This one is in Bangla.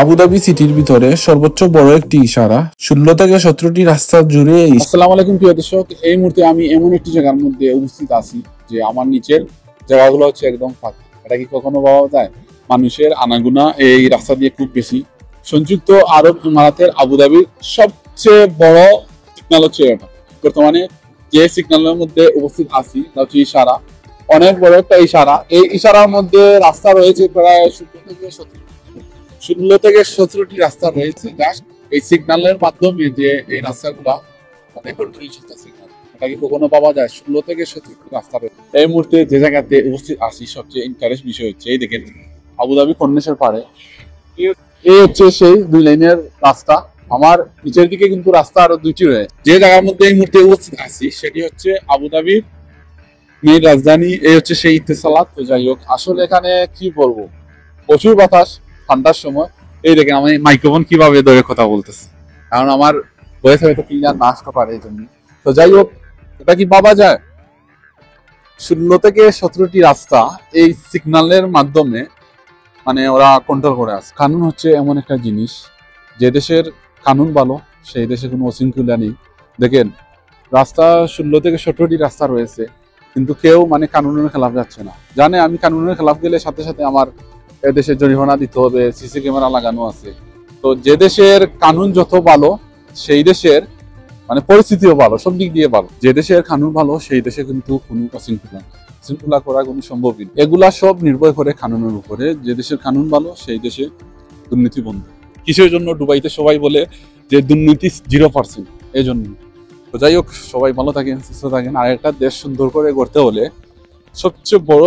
আবুধাবি সিটির ভিতরে সর্বোচ্চ বড় একটি ইশারা 16 থেকে 17টি রাস্তা জুড়ে। আসসালামু আলাইকুম প্রিয় দর্শক, এই মুহূর্তে আমি এমন একটি জায়গার মধ্যে উপস্থিত আছি যে আমার নিচের জায়গাগুলো হচ্ছে একদম ফাঁকা। এটা কি কখনো পাওয়া যায়? মানুষের আনাগোনা এই রাস্তা দিয়ে খুব বেশি। সংযুক্ত আরব ইমারাতের আবুধাবির সবচেয়ে বড় সিগন্যাল হচ্ছে এটা। বর্তমানে যে সিগন্যালের মধ্যে উপস্থিত আছি তা হচ্ছে ইশারা, অনেক বড় একটা ইশারা। এই ইশারার মধ্যে রাস্তা রয়েছে প্রায় 16 থেকে 17টি রাস্তা রয়েছে। জাস্ট এই সিগন্যালের মাধ্যমে যে এই রাস্তাগুলা মানে কন্ট্রোল সিগন্যাল, এটা কি কখনো পাওয়া যায়? 16 থেকে 17টি রাস্তা রয়েছে। এই মুহূর্তে যে জায়গাতে উপস্থিত আছি সবচেয়ে ইন্টারেস্ট বিষয় হচ্ছে এই দেখেন আবুধাবি কর্নিশের পাড়ে এই হচ্ছে সেই 2 লাইনের রাস্তা। আমার নিচের দিকে কিন্তু রাস্তা আরো 2টি রয়েছে। যে জায়গার মধ্যে এই মুহূর্তে উপস্থিত আছি সেটি হচ্ছে আবুধাবির মেইন রাজধানী। এই হচ্ছে সেই ইত্তেসালাত। তো যাই হোক, আসলে এখানে কি বলবো, প্রচুর বাতাস ঠান্ডার সময়। এই দেখেন আমি মাইক্রোফোন কিভাবে ধরে কথা বলতেছি, কারণ আমার ভয়েস হয়তো ক্লিয়ার না আসতে পারে এই জন্য। তো যাই হোক, এটা কি পাওয়া যায়? 16 থেকে 17টি রাস্তা এই সিগন্যালের মাধ্যমে মানে ওরা কন্ট্রোল করে আছে। কানুন হচ্ছে এমন একটা জিনিস, যে দেশের কানুন ভালো সেই দেশে কোনো অশৃঙ্খলা নেই। দেখেন রাস্তা 16 থেকে 17টি রাস্তা রয়েছে, কিন্তু কেউ মানে কানুনের খেলাফ যাচ্ছে না। জানে আমি কানুনের খেলাফ গেলে সাথে সাথে আমার এদেশে জরিমানা দিতে হবে, সিসি ক্যামেরা লাগানো আছে। তো যে দেশের কানুন যত ভালো সেই দেশের মানে পরিস্থিতিও ভালো, সব দিক দিয়ে ভালো। যে দেশের কানুন ভালো সেই দেশে কিন্তু কোনো শৃঙ্খলা করা কোনো সম্ভবই না। এগুলা সব নির্ভর করে কানুনের উপরে। যে দেশের কানুন ভালো সেই দেশে দুর্নীতি বন্ধ। কিসের জন্য দুবাইতে সবাই বলে যে দুর্নীতি 0%, এই জন্য। তো যাই হোক, সবাই ভালো থাকেন, সুস্থ থাকেন। আর একটা দেশ সুন্দর করে গড়তে হলে সবচেয়ে বড়